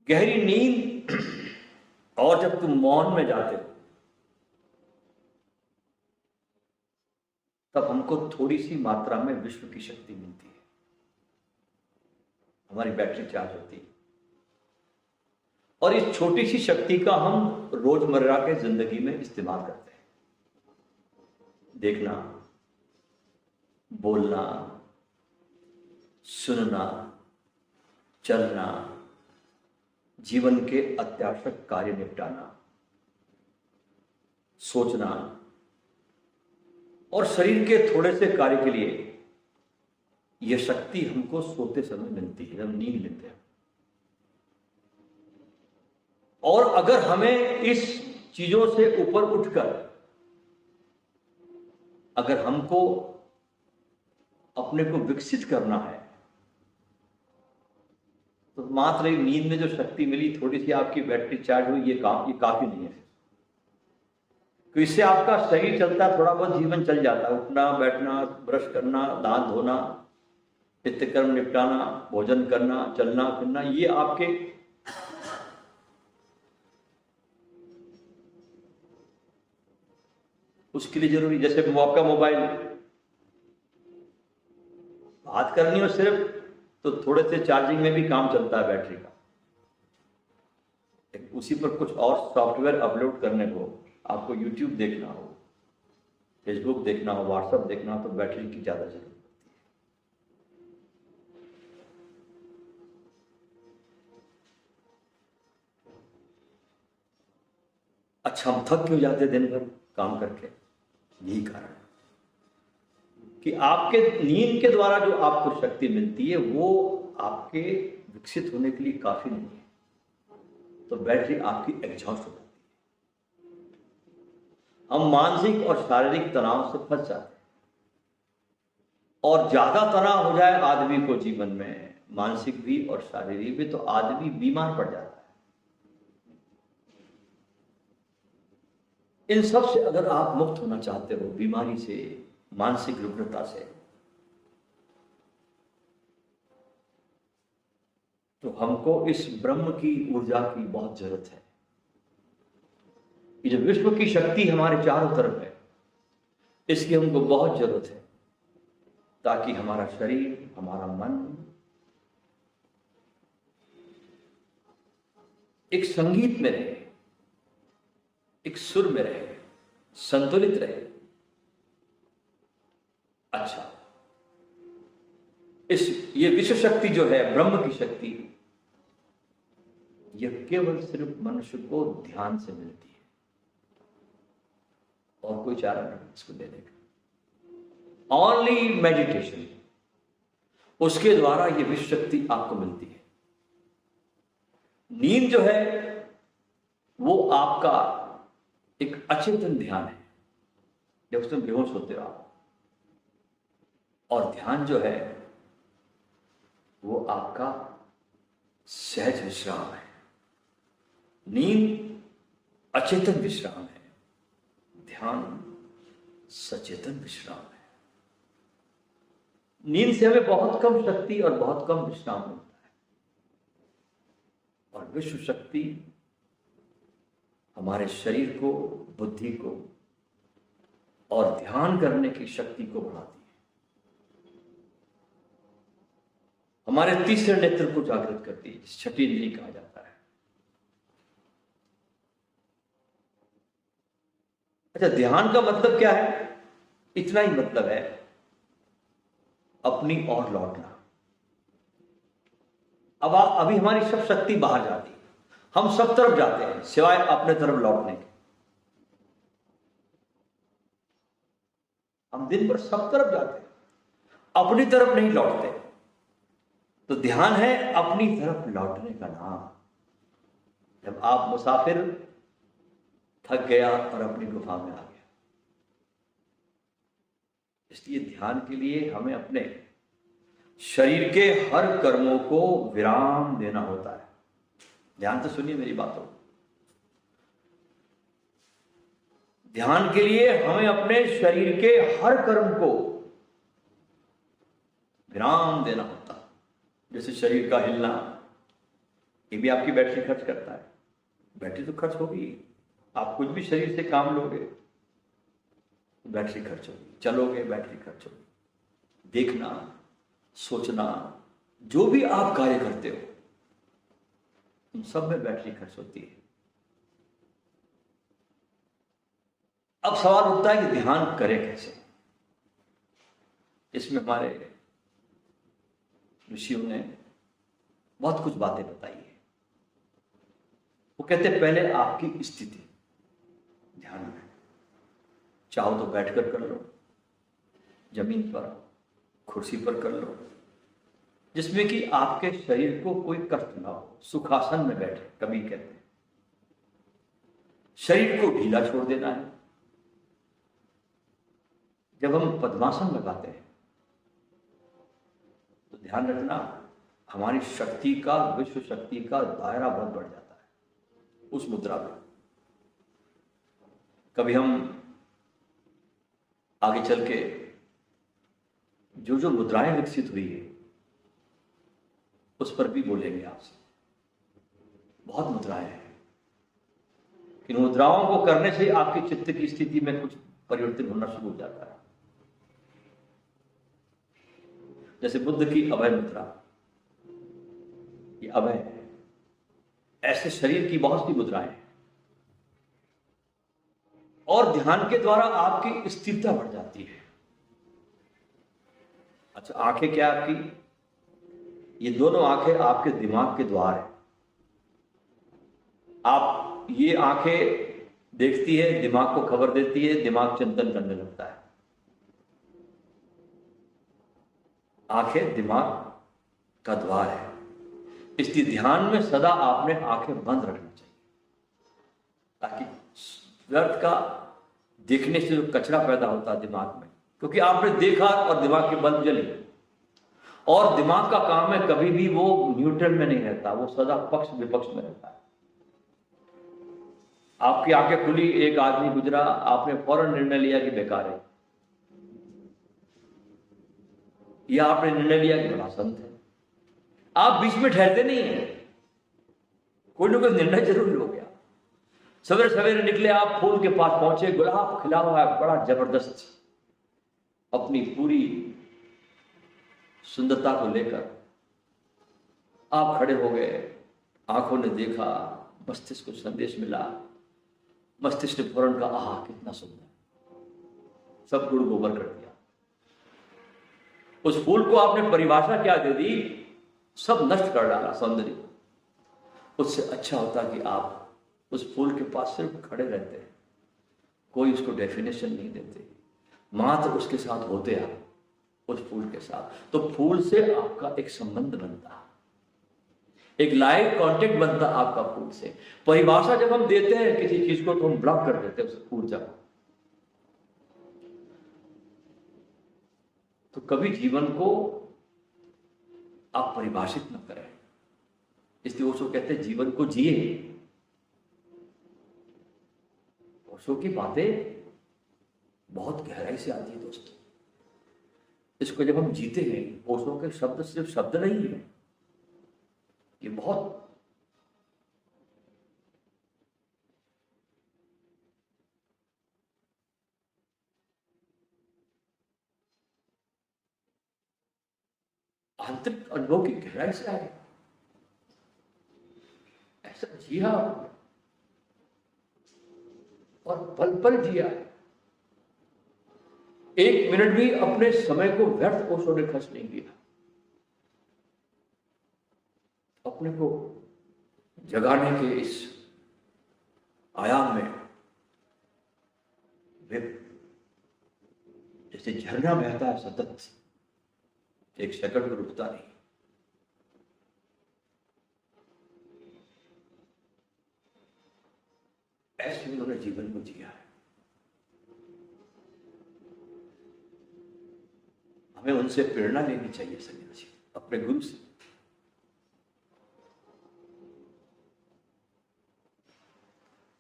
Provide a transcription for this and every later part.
गहरी नींद और जब तुम मौन में जाते हो तब हमको थोड़ी सी मात्रा में विश्व की शक्ति मिलती है, हमारी बैटरी चार्ज होती है। और इस छोटी सी शक्ति का हम रोजमर्रा के जिंदगी में इस्तेमाल करते हैं। देखना, बोलना, सुनना, चलना, जीवन के अत्यावश्यक कार्य निपटाना, सोचना और शरीर के थोड़े से कार्य के लिए यह शक्ति हमको सोते समय मिलती है, हम नींद लेते हैं। और अगर हमें इस चीजों से ऊपर उठकर अगर हमको अपने को विकसित करना है तो मात्र एक नींद में जो शक्ति मिली, थोड़ी सी आपकी बैटरी चार्ज हुई, ये काफी नहीं है। तो इससे आपका शरीर चलता, थोड़ा बहुत जीवन चल जाता है, उठना बैठना, ब्रश करना, दांत धोना, नित्यकर्म निपटाना, भोजन करना, चलना फिरना, ये आपके उसके लिए जरूरी। जैसे आपका मोबाइल बात करनी हो सिर्फ, तो थोड़े से चार्जिंग में भी काम चलता है बैटरी का। उसी पर कुछ और सॉफ्टवेयर अपलोड करने को, आपको यूट्यूब देखना हो, फेसबुक देखना हो, व्हाट्सएप देखना हो, तो बैटरी की ज्यादा जरूरत पड़ती है। अच्छा, हम थक क्यों जाते दिन भर काम करके? यही कारण कि आपके नींद के द्वारा जो आपको शक्ति मिलती है वो आपके विकसित होने के लिए काफी नहीं है, तो बैटरी आपकी एग्जॉस्ट हो जाती है। हम मानसिक और शारीरिक तनाव से फंस जाते हैं, और ज्यादा तनाव हो जाए आदमी को जीवन में, मानसिक भी और शारीरिक भी, तो आदमी बीमार पड़ जाता है। इन सब से अगर आप मुक्त होना चाहते हो, बीमारी से, मानसिक रुग्णता से, तो हमको इस ब्रह्म की ऊर्जा की बहुत जरूरत है। ये जो विश्व की शक्ति हमारे चारों तरफ है, इसकी हमको बहुत जरूरत है, ताकि हमारा शरीर, हमारा मन एक संगीत में रहे, एक सुर में रहे, संतुलित रहे। अच्छा, ये विश्व शक्ति जो है, ब्रह्म की शक्ति, यह केवल सिर्फ मनुष्य को ध्यान से मिलती है, और कोई चारा नहीं इसको देने का। ओनली मेडिटेशन, उसके द्वारा यह विश्व शक्ति आपको मिलती है। नींद जो है वो आपका एक अचेतन ध्यान है, जब तुम बेहोश होते हो आप। और ध्यान जो है वो आपका सहज विश्राम है। नींद अचेतन विश्राम है, ध्यान सचेतन विश्राम है। नींद से हमें बहुत कम शक्ति और बहुत कम विश्राम मिलता है, और विश्व शक्ति हमारे शरीर को, बुद्धि को और ध्यान करने की शक्ति को बढ़ाती है। हमारे तीसरे नेत्र को जागृत करती है, छठी इंद्रिय कहा जाता है। अच्छा, ध्यान का मतलब क्या है? इतना ही मतलब है, अपनी ओर लौटना। अब अभी हमारी सब शक्ति बाहर जाती है, हम सब तरफ जाते हैं सिवाय अपने तरफ लौटने के। हम दिन भर सब तरफ जाते हैं, अपनी तरफ नहीं लौटते। तो ध्यान है अपनी तरफ लौटने का नाम। जब आप मुसाफिर थक गया और अपनी गुफा में आ गया, इसलिए ध्यान के लिए हमें अपने शरीर के हर कर्मों को विराम देना होता है। ध्यान तो सुनिए मेरी बातों। ध्यान के लिए हमें अपने शरीर के हर कर्म को विराम देना होता है। जैसे शरीर का हिलना, ये भी आपकी बैटरी खर्च करता है। बैटरी तो खर्च होगी, आप कुछ भी शरीर से काम लोगे बैटरी खर्च होगी, चलोगे बैटरी खर्च होगी। देखना, सोचना, जो भी आप कार्य करते हो उन सब में बैटरी खर्च होती है। अब सवाल उठता है कि ध्यान करें कैसे। इसमें हमारे ऋषियों ने बहुत कुछ बातें बताई है। वो कहते हैं पहले आपकी स्थिति ध्यान में, चाहो तो बैठकर कर लो, जमीन पर, कुर्सी पर कर लो, जिसमें कि आपके शरीर को कोई कष्ट ना हो। सुखासन में बैठे कभी कहते हैं। शरीर को ढीला छोड़ देना है। जब हम पद्मासन लगाते हैं तो ध्यान रखना, हमारी शक्ति का, विश्व शक्ति का दायरा बहुत बढ़ जाता है उस मुद्रा में। कभी हम आगे चल के जो जो मुद्राएं विकसित हुई है उस पर भी बोलेंगे आपसे। बहुत मुद्राएं हैं। इन मुद्राओं को करने से आपके चित्त की स्थिति में कुछ परिवर्तन होना शुरू हो जाता है। जैसे बुद्ध की अभय मुद्रा, ये अभय है। ऐसे शरीर की बहुत सी मुद्राएं हैं और ध्यान के द्वारा आपकी स्थिरता बढ़ जाती है। अच्छा, आंखें क्या आपकी? ये दोनों आंखें आपके दिमाग के द्वार है। आप, ये आंखें देखती है, दिमाग को खबर देती है, दिमाग चिंतन करने लगता है। आंखें दिमाग का द्वार है, इसलिए ध्यान में सदा आपने आंखें बंद रखनी चाहिए, ताकि व्यर्थ का देखने से जो कचरा पैदा होता है दिमाग में, क्योंकि आपने देखा और दिमाग के बल्ब जले। और दिमाग का काम है कभी भी वो न्यूट्रल में नहीं रहता, वो सदा पक्ष विपक्ष में रहता है। आपकी आंखें खुली, एक आदमी गुजरा, आपने फौरन निर्णय लिया कि बेकार है, या आपने निर्णय लिया कि बड़ा संत है। आप बीच में ठहरते नहीं है, कोई ना कोई निर्णय जरूर हो गया। सवेरे सवेरे निकले, आप फूल के पास पहुंचे, गुलाब खिला हुआ है बड़ा जबरदस्त, अपनी पूरी सुंदरता को लेकर आप खड़े हो गए। आंखों ने देखा, मस्तिष्क को संदेश मिला, मस्तिष्क ने फौरन कहा आहा कितना सुंदर, सब गुड़ गोबर कर दिया। उस फूल को आपने परिभाषा क्या दे दी, सब नष्ट कर डाला सौंदर्य को। उससे अच्छा होता कि आप उस फूल के पास सिर्फ खड़े रहते हैं, कोई उसको डेफिनेशन नहीं देते, मात्र उसके साथ होते आप उस फूल के साथ। तो फूल से आपका एक संबंध बनता, एक लाइव कांटेक्ट बनता आपका फूल से। परिभाषा जब हम देते हैं किसी चीज को तो हम ब्लॉक कर देते हैं उस ऊर्जा को। तो कभी जीवन को आप परिभाषित न करें, इसलिए ओशो कहते हैं जीवन को जिए। ओशो की बातें बहुत गहराई से आती है दोस्तों। इसको जब हम जीते हैं, ओशो के शब्द सिर्फ शब्द नहीं है, ये बहुत आंतरिक अनुभव की गहराई से आए। ऐसा जिया और पल पल जिया, एक मिनट भी अपने समय को व्यर्थ ओशो ने खर्च नहीं किया। अपने को जगाने के इस आयाम में वे जैसे झरना बहता है सतत, एक सेकंड को रुकता नहीं। ऐसे उन्होंने जीवन को जिया है। हमें उनसे प्रेरणा लेनी चाहिए सन्यासी, अपने गुरु से।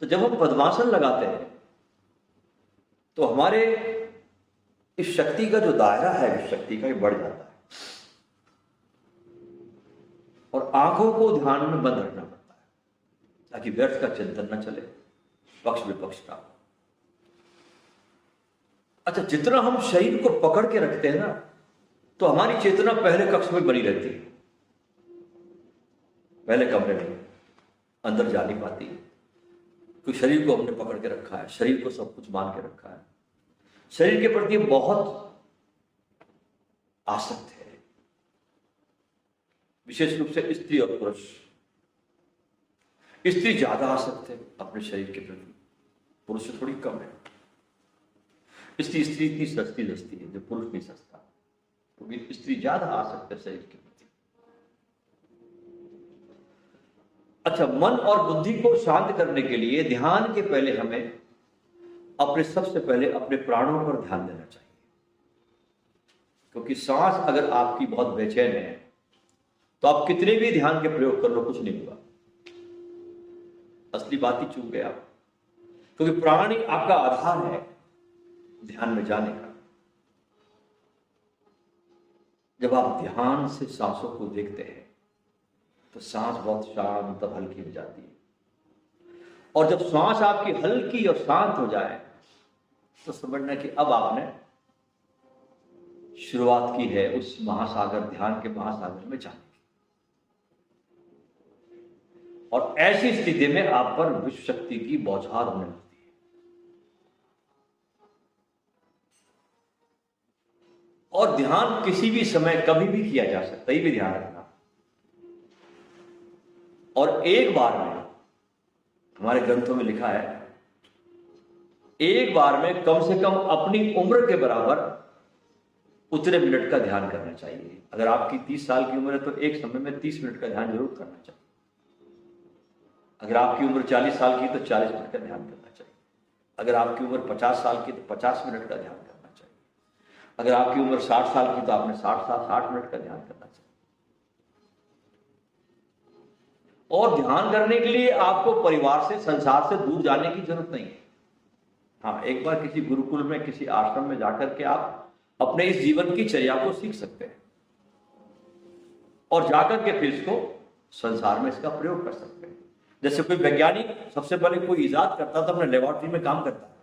तो जब हम पद्मासन लगाते हैं तो हमारे इस शक्ति का जो दायरा है, इस शक्ति का, ये बढ़ जाता है। और आंखों को ध्यान में बंद रखना पड़ता है ताकि व्यर्थ का चिंतन न चले, पक्ष विपक्ष का। अच्छा, जितना हम शरीर को पकड़ के रखते हैं ना, तो हमारी चेतना पहले कक्ष में बनी रहती है, पहले कमरे में, अंदर जा नहीं पाती, क्योंकि शरीर को हमने पकड़ के रखा है, शरीर को सब कुछ मान के रखा है, शरीर के प्रति बहुत आसक्त है, विशेष रूप से स्त्री और पुरुष। स्त्री ज्यादा आसक्त है अपने शरीर के प्रति, पुरुष से थोड़ी कम है। स्त्री इतनी सस्ती है जो पुरुष नहीं सस्ता, क्योंकि स्त्री ज्यादा आसक्त है शरीर के प्रति। अच्छा, मन और बुद्धि को शांत करने के लिए ध्यान के पहले हमें सबसे पहले अपने प्राणों पर ध्यान देना चाहिए, क्योंकि सांस अगर आपकी बहुत बेचैन है तो आप कितने भी ध्यान के प्रयोग कर लो, कुछ नहीं होगा, असली बात ही चूक गए आप, क्योंकि प्राण ही आपका आधार है ध्यान में जाने का। जब आप ध्यान से सांसों को देखते हैं तो सांस बहुत शांत और हल्की हो जाती है, और जब सांस आपकी हल्की और शांत हो जाए तो समझना कि अब आपने शुरुआत की है उस महासागर, ध्यान के महासागर में जाने की। और ऐसी स्थिति में आप पर विश्व शक्ति की बौछार होने लगती है। और ध्यान किसी भी समय कभी भी किया जा सकता है, ये भी ध्यान रखना। और एक बार में, हमारे ग्रंथों में लिखा है, एक बार में कम से कम अपनी उम्र के बराबर उतने मिनट का ध्यान करना चाहिए। अगर आपकी 30 साल की उम्र है तो एक समय में 30 मिनट का ध्यान जरूर करना चाहिए। अगर आपकी उम्र 40 साल की तो 40 मिनट का ध्यान करना चाहिए। अगर आपकी उम्र 50 साल की तो 50 मिनट का ध्यान करना चाहिए। अगर आपकी उम्र 60 साल की तो आपने 60 मिनट का ध्यान करना चाहिए। और ध्यान करने के लिए आपको परिवार से, संसार से दूर जाने की जरूरत नहीं है। हाँ, एक बार किसी गुरुकुल में, किसी आश्रम में जाकर के आप अपने इस जीवन की चर्या को सीख सकते हैं, और जाकर के फिर इसको संसार में इसका प्रयोग कर सकते हैं। जैसे कोई वैज्ञानिक सबसे पहले कोई इजाद करता तो अपने लेबोरेटरी में काम करता है,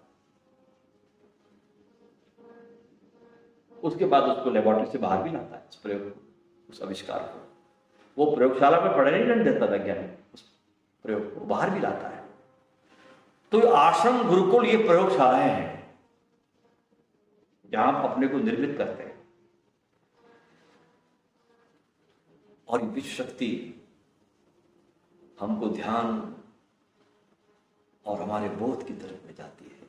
उसके बाद उसको लेबोरेटरी से बाहर भी लाता है, उस प्रयोग को, उस आविष्कार को। वो प्रयोगशाला में पढ़ने नहीं देता वैज्ञानिक, उस प्रयोग को बाहर भी लाता है। तो आश्रम, गुरुकुल, ये प्रयोगशालाएं हैं जहां आप अपने को निर्मित करते हैं, और ये विश्व शक्ति हमको ध्यान और हमारे बोध की तरफ ले जाती है।